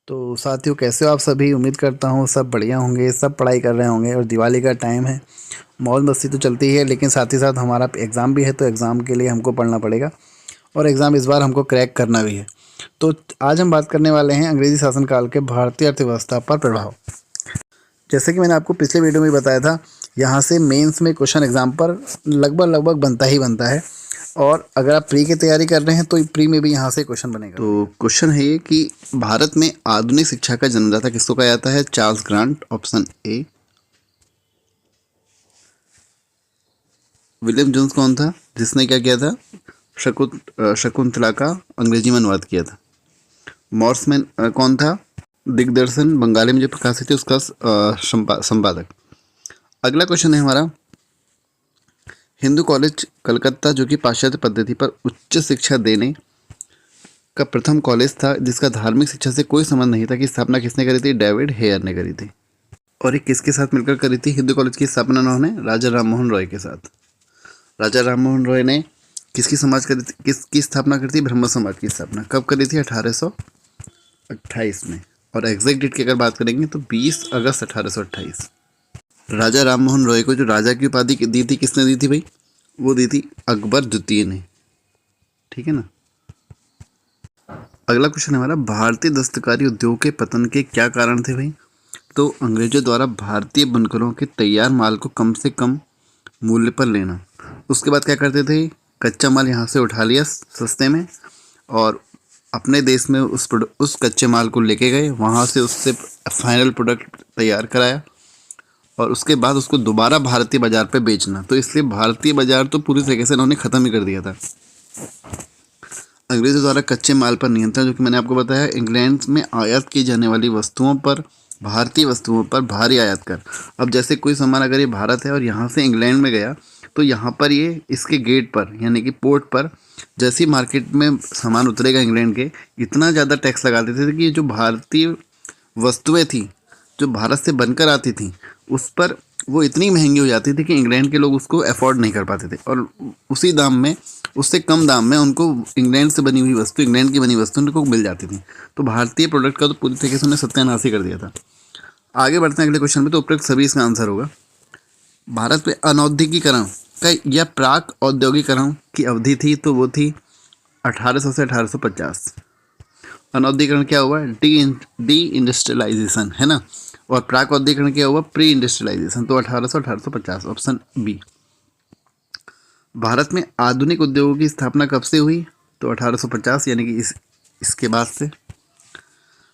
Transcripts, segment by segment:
तो साथियों, कैसे हो आप सभी? उम्मीद करता हूँ सब बढ़िया होंगे, सब पढ़ाई कर रहे होंगे। और दिवाली का टाइम है, मौज मस्ती तो चलती ही है, लेकिन साथ ही साथ हमारा एग्ज़ाम भी है, तो एग्ज़ाम के लिए हमको पढ़ना पड़ेगा। और एग्ज़ाम इस बार हमको क्रैक करना भी है। तो आज हम बात करने वाले हैं अंग्रेजी शासनकाल के भारतीय अर्थव्यवस्था पर प्रभाव। जैसे कि मैंने आपको पिछले वीडियो में बताया था, यहाँ से मेंस में क्वेश्चन एग्ज़ाम पर लगभग लगभग बनता ही बनता है। और अगर आप प्री की तैयारी कर रहे हैं तो प्री में भी यहाँ से क्वेश्चन बनेगा। तो क्वेश्चन है ये कि भारत में आधुनिक शिक्षा का जन्मदाता किसको कहा जाता है? Charles Grant, option a. William Jones कौन था जिसने क्या किया था? शकुंतला का अंग्रेजी में अनुवाद किया था। मॉर्समैन कौन था? दिग्दर्शन बंगाली में जो प्रकाशित है उसका संपादक। अगला क्वेश्चन है हमारा, हिंदू कॉलेज कलकत्ता जो कि पाश्चात्य पद्धति पर उच्च शिक्षा देने का प्रथम कॉलेज था, जिसका धार्मिक शिक्षा से कोई संबंध नहीं था, की स्थापना किसने करी थी? डेविड हेयर ने करी थी। और ये किसके साथ मिलकर करी थी? हिंदू कॉलेज की स्थापना उन्होंने राजा राममोहन रॉय के साथ। राजा राममोहन रॉय ने किसकी समाज करी थी, किसकी स्थापना करी थी? ब्रह्म समाज की स्थापना कब करी थी? 1828 में। और एग्जैक्ट डेट की अगर बात करेंगे तो 20 अगस्त 1828। राजा राममोहन रॉय को जो राजा की उपाधि दी थी, किसने दी थी भाई? वो दी थी अकबर द्वितीय ने। ठीक है ना। अगला क्वेश्चन हमारा, भारतीय दस्तकारी उद्योग के पतन के क्या कारण थे भाई? तो अंग्रेजों द्वारा भारतीय बुनकरों के तैयार माल को कम से कम मूल्य पर लेना। उसके बाद क्या करते थे? कच्चा माल यहाँ से उठा लिया सस्ते में और अपने देश में उस कच्चे माल को लेके गए, वहाँ से उससे फाइनल प्रोडक्ट तैयार कराया और उसके बाद उसको दोबारा भारतीय बाजार पे बेचना। तो इसलिए भारतीय बाजार तो पूरी तरीके से उन्होंने ख़त्म ही कर दिया था। अंग्रेजों द्वारा कच्चे माल पर नियंत्रण, जो कि मैंने आपको बताया, इंग्लैंड में आयात की जाने वाली वस्तुओं पर, भारतीय वस्तुओं पर भारी आयात कर। अब जैसे कोई सामान अगर ये भारत है और यहाँ से इंग्लैंड में गया, तो यहाँ पर ये इसके गेट पर यानी कि पोर्ट पर जैसे ही मार्केट में सामान उतरेगा इंग्लैंड के, इतना ज़्यादा टैक्स लगा देते थे कि जो भारतीय वस्तुएं थी जो भारत से बनकर आती थी उस पर वो इतनी महंगी हो जाती थी कि इंग्लैंड के लोग उसको अफोर्ड नहीं कर पाते थे। और उसी दाम में, उससे कम दाम में उनको इंग्लैंड से बनी हुई वस्तु, इंग्लैंड की बनी वस्तु उनको मिल जाती थी। तो भारतीय प्रोडक्ट का तो पूरी तरीके से उन्हें सत्यानाश ही कर दिया था। आगे बढ़ते हैं अगले क्वेश्चन में। तो उपरोक्त सभी इसका आंसर होगा। भारत में अनौद्योगिकरण का या प्राक औद्योगिकरण की अवधि थी, तो वो थी 1800 से 1850। अनौद्योगिकरण क्या हुआ? डी इंडस्ट्रियलाइजेशन, है ना। और प्राक औद्योगिकरण क्या हुआ? Pre industrialization. तो 1800 1850, ऑप्शन बी। भारत में आधुनिक उद्योगों की स्थापना कब से हुई? तो 1850, यानी कि इसके बाद से।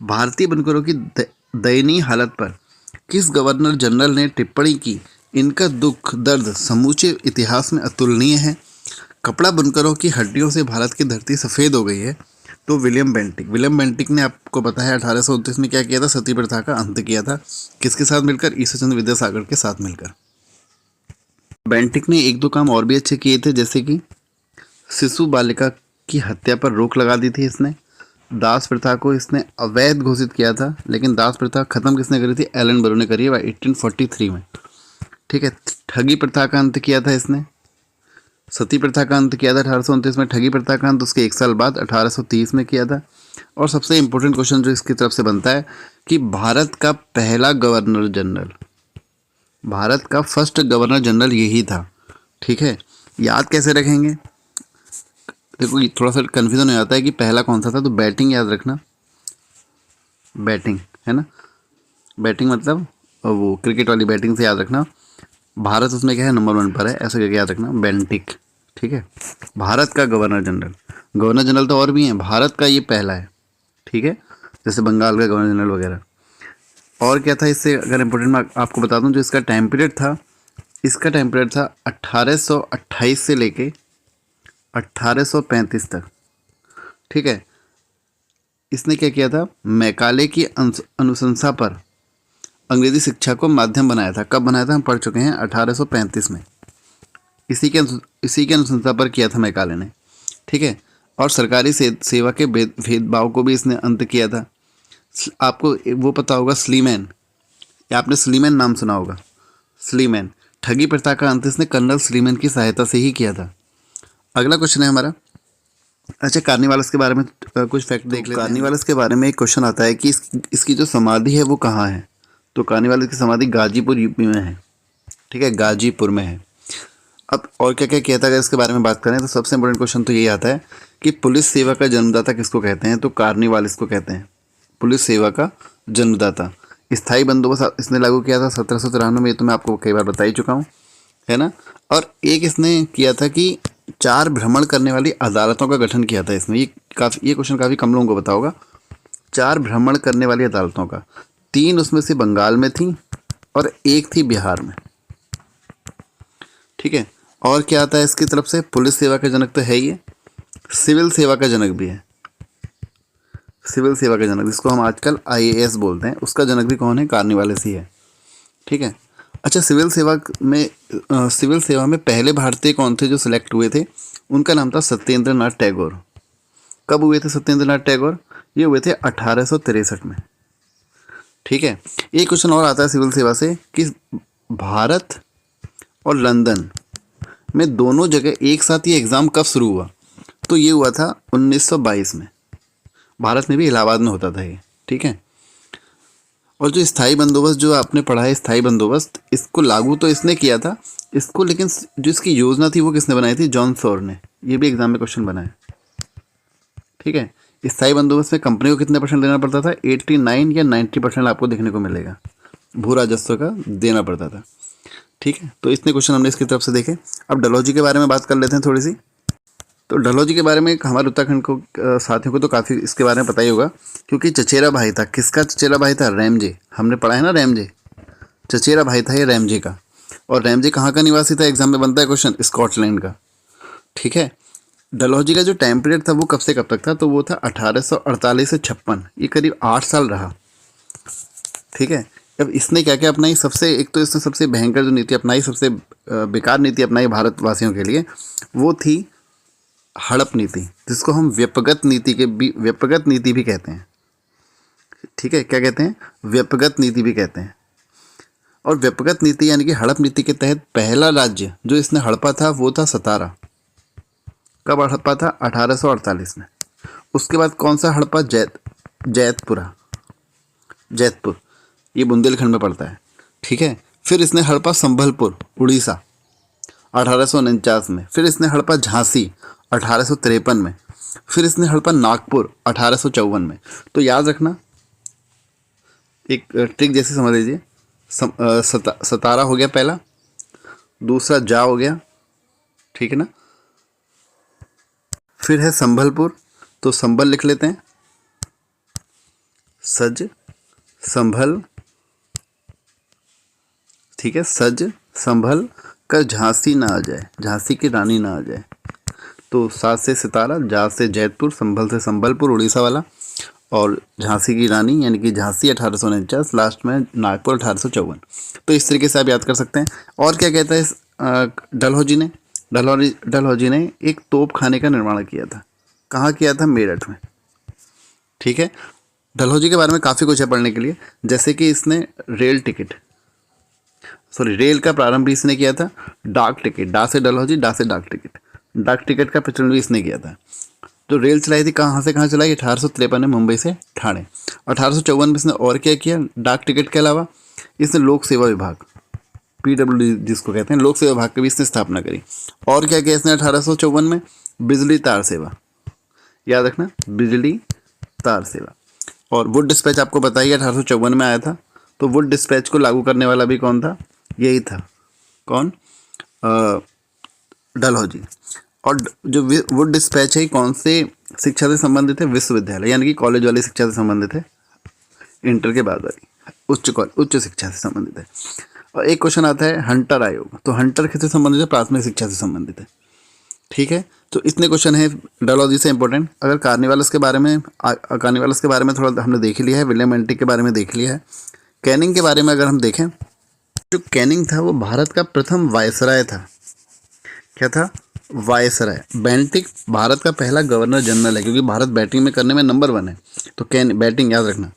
भारतीय बुनकरों की दयनीय हालत पर किस गवर्नर जनरल ने टिप्पणी की? इनका दुख दर्द समूचे इतिहास में अतुलनीय है। कपड़ा बुनकरों की हड्डियों से भारत की धरती सफ़ेद हो गई है। तो विलियम बेंटिक ने, आपको पता है, 1829 में क्या किया था? सती प्रथा का अंत किया था। किसके साथ मिलकर? ईश्वरचंद्र विद्यासागर के साथ मिलकर। बेंटिक ने एक दो काम और भी अच्छे किए थे, जैसे कि शिशु बालिका की हत्या पर रोक लगा दी थी इसने। दास प्रथा को इसने अवैध घोषित किया था, लेकिन दास प्रथा खत्म किसने करी थी? एलन बरो ने करी है 1843 में। ठीक है। ठगी प्रथा का अंत किया था इसने। सती प्रथा का अंत किया था 1829 में। ठगी प्रथा का अंत उसके एक साल बाद 1830 में किया था। और सबसे इम्पोर्टेंट क्वेश्चन जो इसकी तरफ से बनता है कि भारत का पहला गवर्नर जनरल, भारत का फर्स्ट गवर्नर जनरल यही था। ठीक है। याद कैसे रखेंगे? देखो थोड़ा सा कन्फ्यूजन हो जाता है कि पहला कौन सा था। तो बैटिंग याद रखना, बैटिंग, है ना। बैटिंग मतलब वो क्रिकेट वाली बैटिंग से याद रखना। भारत उसमें क्या है? नंबर 1 पर है, ऐसा करके याद रखना, बेंटिक। ठीक है। भारत का गवर्नर जनरल तो और भी हैं, भारत का ये पहला है। ठीक है। जैसे बंगाल का गवर्नर जनरल वगैरह। और क्या था इससे अगर इम्पोर्टेंट मैं आपको बता दूं, जो इसका टाइम पीरियड था, इसका टाइम पीरियड था 1828 से लेके 1835 तक। ठीक है। इसने क्या किया था? मैकाले की अनुशंसा पर अंग्रेजी शिक्षा को माध्यम बनाया था। कब बनाया था? हम पढ़ चुके हैं 1835 में। इसी के अनुशंसा पर किया था मैकाले ने। ठीक है। और सरकारी सेवा के भेदभाव को भी इसने अंत किया था। आपको वो पता होगा स्लीमैन, या आपने स्लीमैन नाम सुना होगा। स्लीमैन ठगी प्रथा का अंत इसने कर्नल स्लीमैन की सहायता से ही किया था। अगला क्वेश्चन है हमारा, अच्छा, कार्निवालिस के बारे में कुछ फैक्ट देख लेते हैं। कार्निवालिस के बारे में एक क्वेश्चन आता है कि इसकी जो समाधि है वो कहाँ है। तो कार्निवालिस की समाधि गाजीपुर यूपी में है। ठीक है, गाजीपुर में है। अब और क्या क्या किया था, अगर इसके बारे में बात करें तो सबसे इंपॉर्टेंट क्वेश्चन तो यही आता है कि पुलिस सेवा का जन्मदाता किसको कहते हैं। तो कार्निवालिस को कहते हैं पुलिस सेवा का जन्मदाता। स्थायी बंदोबस्त इसने लागू किया था 1793 में, ये तो मैं आपको कई बार बता ही चुका हूँ, है ना। और एक इसने किया था कि 4 भ्रमण करने वाली अदालतों का गठन किया था इसमें। ये क्वेश्चन काफ़ी कम लोगों को पता होगा। 4 भ्रमण करने वाली अदालतों का, 3 उसमें से बंगाल में थी और 1 थी बिहार में। ठीक है, और क्या आता है इसकी तरफ से, पुलिस सेवा का जनक तो है ही है, सिविल सेवा का जनक भी है। सिविल सेवा का जनक, जिसको हम आजकल आईएएस बोलते हैं, उसका जनक भी कौन है, कार्निवालिस ही है। ठीक है। अच्छा, सिविल सेवा में पहले भारतीय कौन थे जो सिलेक्ट हुए थे। उनका नाम था सत्येंद्र नाथ टैगोर। कब हुए थे सत्येंद्र नाथ टैगोर, ये हुए थे 1863 में। ठीक है। एक क्वेश्चन और आता है सिविल सेवा से कि भारत और लंदन में दोनों जगह एक साथ ये एग्ज़ाम कब शुरू हुआ। तो ये हुआ था 1922 में। भारत में भी इलाहाबाद में होता था ये। ठीक है। और जो स्थायी बंदोबस्त जो आपने पढ़ा है, स्थायी बंदोबस्त, इसको लागू तो इसने किया था इसको, लेकिन जो इसकी योजना थी वो किसने बनाई थी, जॉन सॉर ने। ये भी एग्जाम में क्वेश्चन बना है। ठीक है। स्थायी बंदोबस्त में कंपनी को कितने परसेंट देना पड़ता था, 89 या 90% आपको देखने को मिलेगा, भू राजस्व का देना पड़ता था। ठीक है। तो इतने क्वेश्चन हमने इसकी तरफ से देखे। अब डलहौजी के बारे में बात कर लेते हैं थोड़ी सी। तो डलहौजी के बारे में हमारे उत्तराखंड को साथियों को तो काफ़ी इसके बारे में पता ही होगा, क्योंकि चचेरा भाई था। किसका चचेरा भाई था, रैमजे। हमने पढ़ा है ना, रैमजे चचेरा भाई था ये रैमजे का। और रैमजे कहाँ का निवासी था, एग्जाम में बनता है क्वेश्चन, स्कॉटलैंड का। ठीक है। डलहौजी का जो टाइम पीरियड था वो कब से कब तक था, तो वो था 1848 से 56। ये करीब 8 साल रहा। ठीक है। अब इसने क्या क्या अपनाई, एक तो इसने सबसे भयंकर जो नीति अपनाई, सबसे बेकार नीति अपनाई भारतवासियों के लिए, वो थी हड़प नीति, जिसको हम व्यपगत नीति भी कहते हैं। ठीक है, क्या कहते हैं, व्यपगत नीति भी कहते हैं। और व्यपगत नीति यानी कि हड़प नीति के तहत पहला राज्य जो इसने हड़पा था वो था सतारा। कब हड़पा था, 1848 में। उसके बाद कौन सा हड़पा, जैतपुर, ये बुंदेलखंड में पड़ता है। ठीक है। फिर इसने हड़पा संभलपुर, उड़ीसा, 1849 में। फिर इसने हड़पा झांसी, 1853 में। फिर इसने हड़पा नागपुर, 1854 में। तो याद रखना, एक ट्रिक जैसे समझ लीजिए, सतारा हो गया पहला, दूसरा जा हो गया, ठीक है ना। फिर है संभलपुर, तो संभल लिख लेते हैं, सज संभल, ठीक है, सज संभल कर झांसी ना आ जाए, झांसी की रानी ना आ जाए। तो सात से सितारा, जा से जैतपुर, संभल से संभलपुर उड़ीसा वाला, और झांसी की रानी यानी कि झांसी 1849, लास्ट में नागपुर 1854। तो इस तरीके से आप याद कर सकते हैं। और क्या कहता है डलहौजी ने एक तोप खाने का निर्माण किया था। कहाँ किया था, मेरठ में। ठीक है। डलहौजी के बारे में काफ़ी कुछ है पढ़ने के लिए, जैसे कि इसने रेल का प्रारंभ भी इसने किया था। डाक टिकट, डा से डलहौजी, डा से डाक टिकट का प्रचलन भी इसने किया था। जो रेल चलाई थी कहाँ से कहाँ चलाई, 1853 में मुंबई से ठाणे। 1854 में इसने और क्या किया, डाक टिकट के अलावा इसने लोक सेवा विभाग, PWD जिसको कहते हैं, लोक सेवा विभाग की भी इसने स्थापना करी। और क्या किया इसने 1854 में, बिजली तार सेवा, याद रखना, बिजली तार सेवा। और वुड डिस्पैच आपको बताइए 1854 में आया था। तो वुड डिस्पैच को लागू करने वाला भी कौन था, यही था, कौन, डलहौजी। और जो वुड डिस्पैच है कौन से शिक्षा से संबंधित है, विश्वविद्यालय यानी कि कॉलेज वाली शिक्षा से संबंधित है, इंटर के बाद वाली उच्च शिक्षा से संबंधित है। और एक क्वेश्चन आता है हंटर आयोग, तो हंटर किससे संबंधित है, प्राथमिक शिक्षा से संबंधित है। ठीक है। तो इतने क्वेश्चन है डलहौजी से इंपॉर्टेंट। अगर कार्निवालिस के बारे में थोड़ा हमने देख लिया है, विलियम एंटिक के बारे में देख लिया है। कैनिंग के बारे में अगर हम देखें, जो कैनिंग था वो भारत का प्रथम वायसराय था। क्या था, वायसराय। बेंटिक भारत का पहला गवर्नर जनरल है, क्योंकि भारत बैटिंग में करने में नंबर 1 है, तो बैटिंग याद रखना।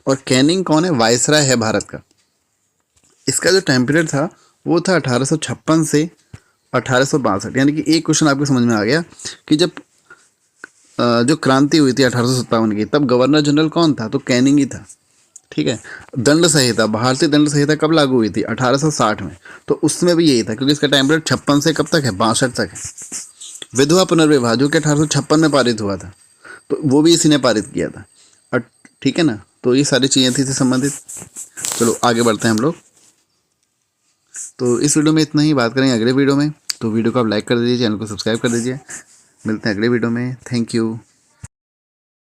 और कैनिंग कौन है, वायसराय है भारत का। इसका जो टाइम पीरियड था वो था 1856 से 1862, यानी कि एक क्वेश्चन आपको समझ में आ गया कि जब जो क्रांति हुई थी 1857 की, तब गवर्नर जनरल कौन था? तो कैनिंग ही था। ठीक है। दंड संहिता, भारतीय दंड संहिता कब लागू हुई थी? 1860 में। तो उसमें भी यही था, क्योंकि इसका टाइम पीरियड 56 से कब तक है? 62 तक है। विधवा पुनर्विवाह जो कि 1856 में पारित हुआ था, तो वो भी इसी ने पारित किया था। और ठीक है ना, तो ये सारी चीज़ें थी इससे संबंधित। चलो आगे बढ़ते हैं हम लोग। तो इस वीडियो में इतना ही, बात करेंगे अगले वीडियो में। तो वीडियो को आप लाइक कर दीजिए, चैनल को सब्सक्राइब कर दीजिए। मिलते हैं अगले वीडियो में। Thank you.